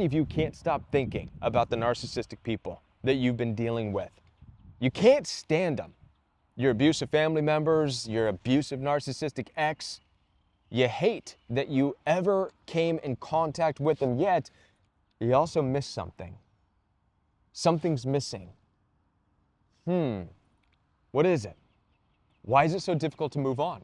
many of you can't stop thinking about the narcissistic people that you've been dealing with? You can't stand them. Your abusive family members, your abusive narcissistic ex. You hate that you ever came in contact with them, yet you also miss something. Something's missing. What is it? Why is it so difficult to move on?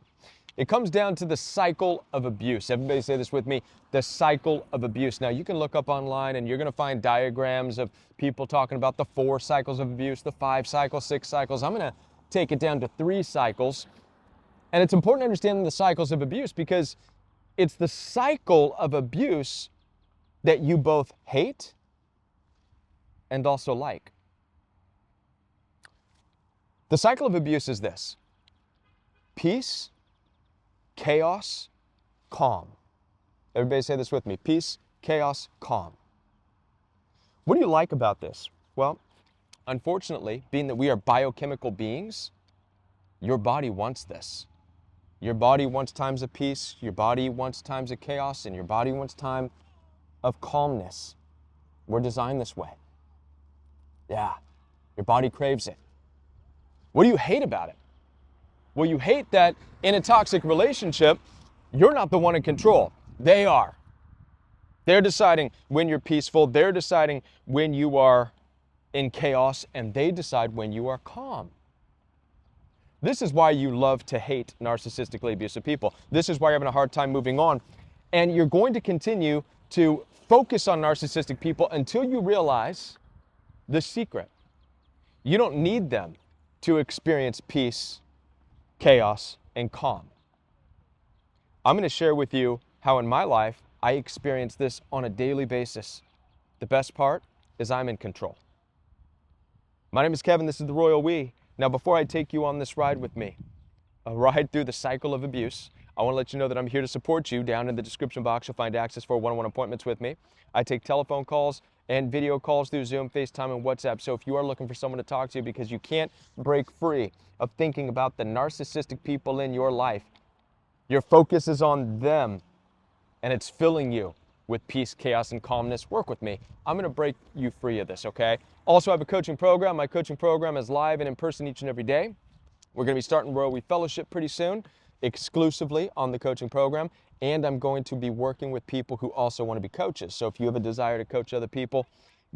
It comes down to the cycle of abuse. Everybody say this with me, the cycle of abuse. Now, you can look up online and you're going to find diagrams of people talking about the 4 cycles of abuse, the 5 cycles, 6 cycles. I'm going to take it down to 3 cycles. And it's important to understand the cycles of abuse because it's the cycle of abuse that you both hate and also like. The cycle of abuse is this: peace, chaos, calm. Everybody say this with me. Peace, chaos, calm. What do you like about this? Well, unfortunately, being that we are biochemical beings, your body wants this. Your body wants times of peace, your body wants times of chaos, and your body wants time of calmness. We're designed this way. Yeah, your body craves it. What do you hate about it? Well, you hate that in a toxic relationship, you're not the one in control. They are. They're deciding when you're peaceful. They're deciding when you are in chaos, and they decide when you are calm. This is why you love to hate narcissistically abusive people. This is why you're having a hard time moving on. And you're going to continue to focus on narcissistic people until you realize the secret. You don't need them to experience peace, chaos, and calm. I'm going to share with you how in my life I experience this on a daily basis. The best part is I'm in control. My name is Kevin. This is the Royal We. Now, before I take you on this ride with me, a ride through the cycle of abuse, I want to let you know that I'm here to support you. Down in the description box, you'll find access for one-on-one appointments with me. I take telephone calls and video calls through Zoom, FaceTime, and WhatsApp. So if you are looking for someone to talk to because you can't break free of thinking about the narcissistic people in your life, your focus is on them, and it's filling you with peace, chaos, and calmness, work with me. I'm going to break you free of this, okay? Also, I have a coaching program. My coaching program is live and in person each and every day. We're going to be starting Royal We Fellowship pretty soon, exclusively on the coaching program. And I'm going to be working with people who also want to be coaches. So if you have a desire to coach other people,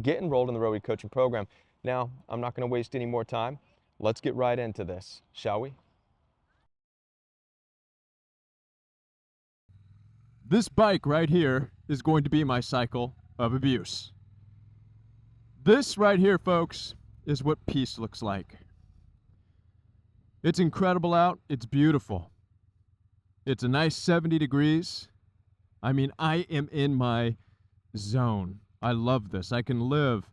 get enrolled in the Royal We coaching program. Now, I'm not going to waste any more time. Let's get right into this, shall we? This bike right here is going to be my cycle of abuse. This right here, folks, is what peace looks like. It's incredible out. It's beautiful. It's a nice 70 degrees. I mean, I am in my zone. I love this. I can live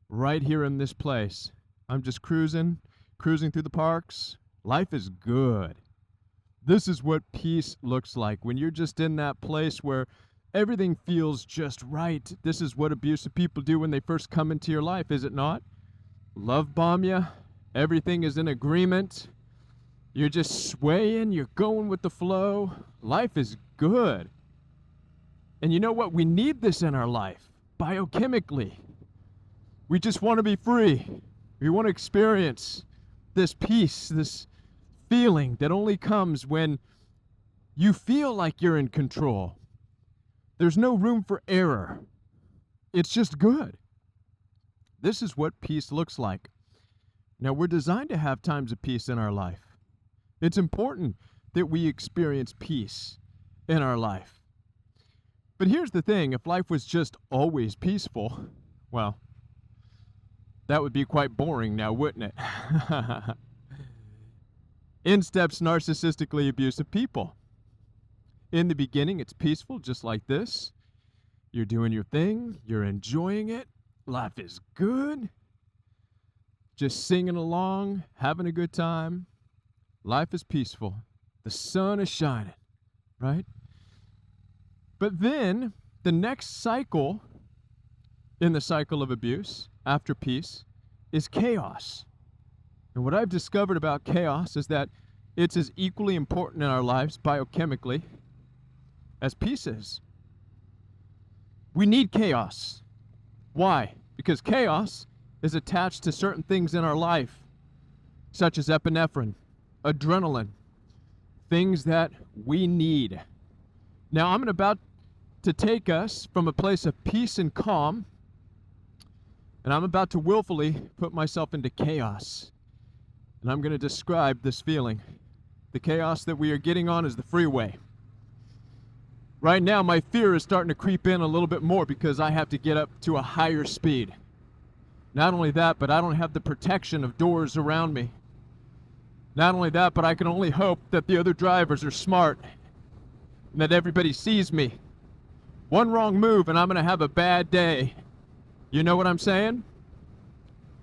right here in this place. I'm just cruising through the parks. Life is good. This is what peace looks like when you're just in that place where everything feels just right. This is what abusive people do when they first come into your life, is it not? Love bomb you. Everything is in agreement. You're just swaying. You're going with the flow. Life is good. And you know what? We need this in our life, biochemically. We just want to be free. We want to experience this peace, this feeling that only comes when you feel like you're in control. There's no room for error. It's just good. This is what peace looks like. Now, we're designed to have times of peace in our life. It's important that we experience peace in our life. But here's the thing, if life was just always peaceful, well, that would be quite boring now, wouldn't it? In steps narcissistically abusive people. In the beginning, it's peaceful, just like this. You're doing your thing. You're enjoying it. Life is good. Just singing along, having a good time. Life is peaceful. The sun is shining, right? But then, the next cycle in the cycle of abuse, after peace, is chaos. And what I've discovered about chaos is that it's as equally important in our lives biochemically as peace is. We need chaos Why? Because chaos is attached to certain things in our life, such as epinephrine, adrenaline, things that we need. Now, I'm about to take us from a place of peace and calm, and I'm about to willfully put myself into chaos. And I'm going to describe this feeling. The chaos that we are getting on is the freeway. Right now, my fear is starting to creep in a little bit more because I have to get up to a higher speed. Not only that, but I don't have the protection of doors around me. Not only that, but I can only hope that the other drivers are smart and that everybody sees me. One wrong move and I'm going to have a bad day. You know what I'm saying?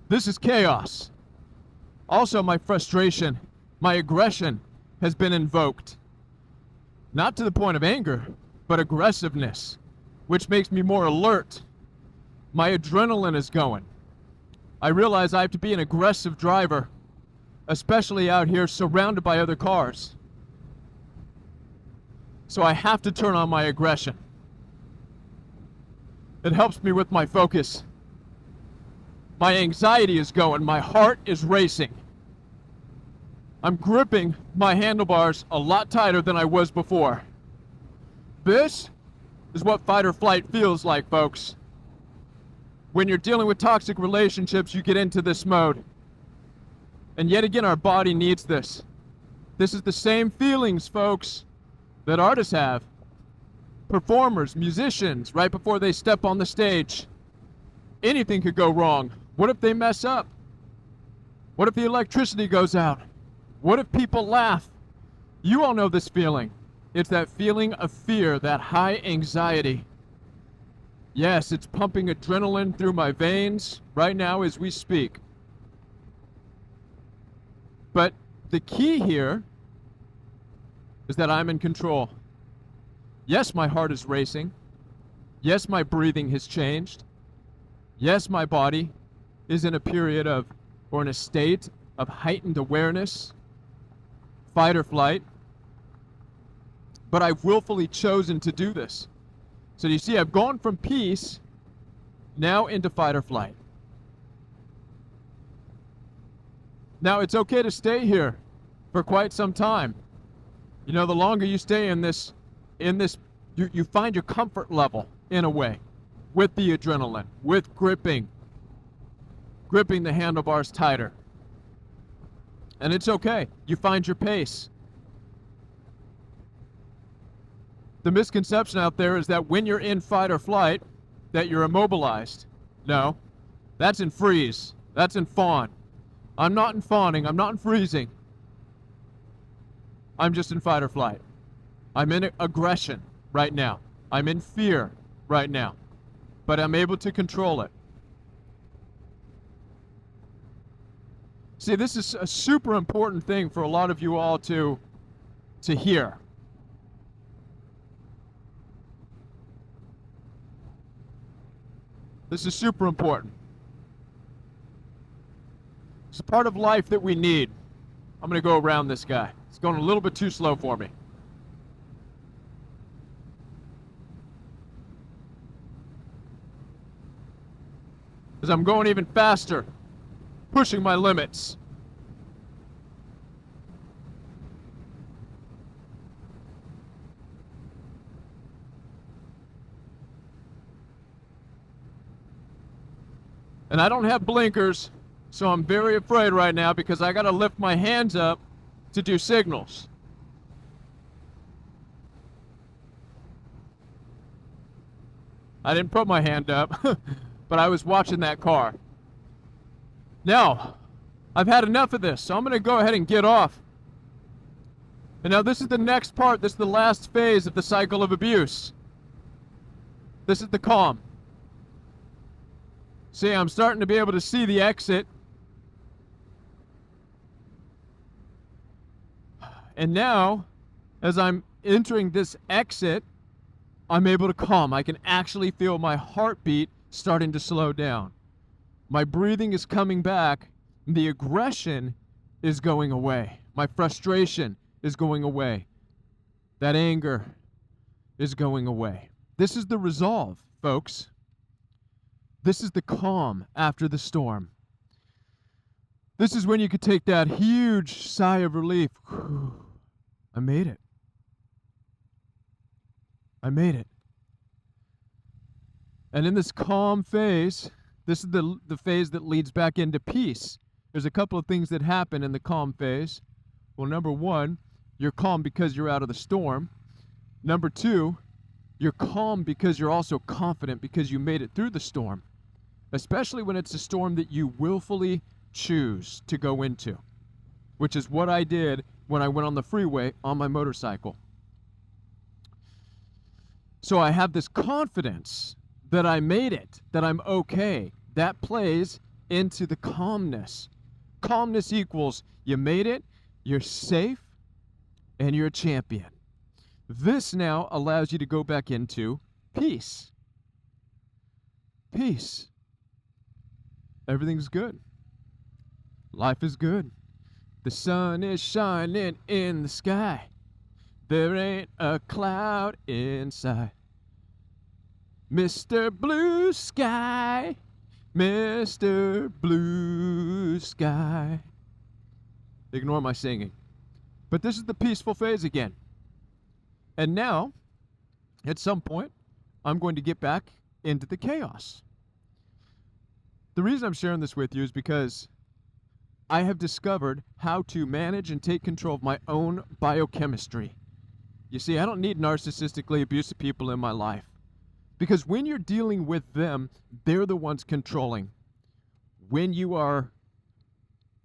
This is chaos. Also, my frustration, my aggression has been invoked. Not to the point of anger, but aggressiveness, which makes me more alert. My adrenaline is going. I realize I have to be an aggressive driver, especially out here surrounded by other cars. So I have to turn on my aggression. It helps me with my focus. My anxiety is going. My heart is racing. I'm gripping my handlebars a lot tighter than I was before. This is what fight or flight feels like, folks. When you're dealing with toxic relationships, you get into this mode. And yet again, our body needs this. This is the same feelings, folks, that artists have. Performers, musicians, right before they step on the stage. Anything could go wrong. What if they mess up? What if the electricity goes out? What if people laugh? You all know this feeling. It's that feeling of fear, that high anxiety. Yes, it's pumping adrenaline through my veins right now as we speak. But the key here is that I'm in control. Yes, my heart is racing. Yes, my breathing has changed. Yes, my body is in a period of, or in a state of heightened awareness, fight or flight. But I've willfully chosen to do this. So you see, I've gone from peace now into fight or flight. Now, it's okay to stay here for quite some time. You know, the longer you stay in this, you find your comfort level in a way with the adrenaline, with gripping the handlebars tighter. And it's okay. You find your pace. The misconception out there is that when you're in fight or flight, that you're immobilized. No, that's in freeze. That's in fawn. I'm not in fawning. I'm not in freezing. I'm just in fight or flight. I'm in aggression right now. I'm in fear right now. But I'm able to control it. See, this is a super important thing for a lot of you all to hear. This is super important. It's a part of life that we need. I'm going to go around this guy. It's going a little bit too slow for me. As I'm going even faster, pushing my limits. And I don't have blinkers, so I'm very afraid right now because I got to lift my hands up to do signals. I didn't put my hand up, but I was watching that car. Now, I've had enough of this, so I'm going to go ahead and get off. And now this is the next part. This is the last phase of the cycle of abuse. This is the calm. See, I'm starting to be able to see the exit. And now, as I'm entering this exit, I'm able to calm. I can actually feel my heartbeat starting to slow down. My breathing is coming back. The aggression is going away. My frustration is going away. That anger is going away. This is the resolve, folks. This is the calm after the storm. This is when you could take that huge sigh of relief. I made it. I made it. And in this calm phase, this is the phase that leads back into peace. There's a couple of things that happen in the calm phase. Well, number one, you're calm because you're out of the storm. Number two, you're calm because you're also confident because you made it through the storm, especially when it's a storm that you willfully choose to go into, which is what I did when I went on the freeway on my motorcycle. So I have this confidence that I made it, that I'm okay. That plays into the calmness. Calmness equals you made it, you're safe, and you're a champion. This now allows you to go back into peace. Peace. Everything's good. Life is good. The sun is shining in the sky. There ain't a cloud inside. Mr. Blue Sky, Mr. Blue Sky. Ignore my singing. But this is the peaceful phase again. And now, at some point, I'm going to get back into the chaos. The reason I'm sharing this with you is because I have discovered how to manage and take control of my own biochemistry. You see, I don't need narcissistically abusive people in my life. Because when you're dealing with them, they're the ones controlling. When you are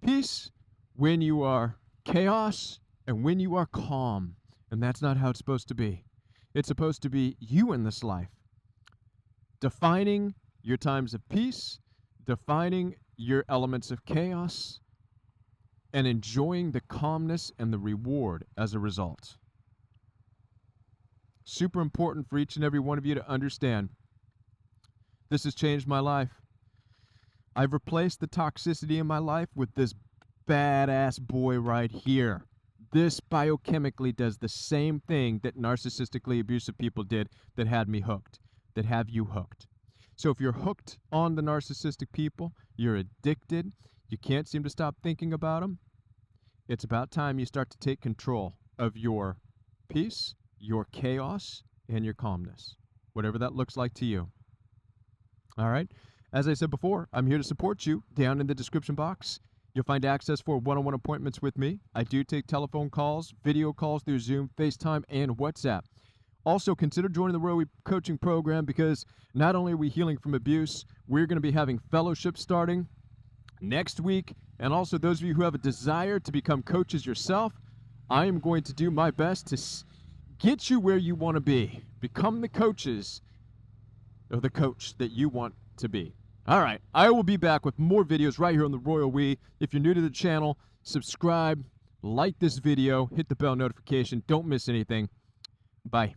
peace, when you are chaos, and when you are calm. And that's not how it's supposed to be. It's supposed to be you in this life. Defining your times of peace, defining your elements of chaos, and enjoying the calmness and the reward as a result. Super important for each and every one of you to understand. This has changed my life. I've replaced the toxicity in my life with this badass boy right here. This biochemically does the same thing that narcissistically abusive people did that had me hooked, that have you hooked. So if you're hooked on the narcissistic people, you're addicted, you can't seem to stop thinking about them, it's about time you start to take control of your peace, your chaos, and your calmness, whatever that looks like to you. All right? As I said before, I'm here to support you. Down in the description box, you'll find access for one-on-one appointments with me. I do take telephone calls, video calls through Zoom, FaceTime, and WhatsApp. Also, consider joining the Rowie coaching program because not only are we healing from abuse, we're going to be having fellowship starting next week. And also, those of you who have a desire to become coaches yourself, I am going to do my best to get you where you want to be. Become the coaches or the coach that you want to be. All right, I will be back with more videos right here on the Royal We. If you're new to the channel, subscribe, like this video, hit the bell notification. Don't miss anything. Bye.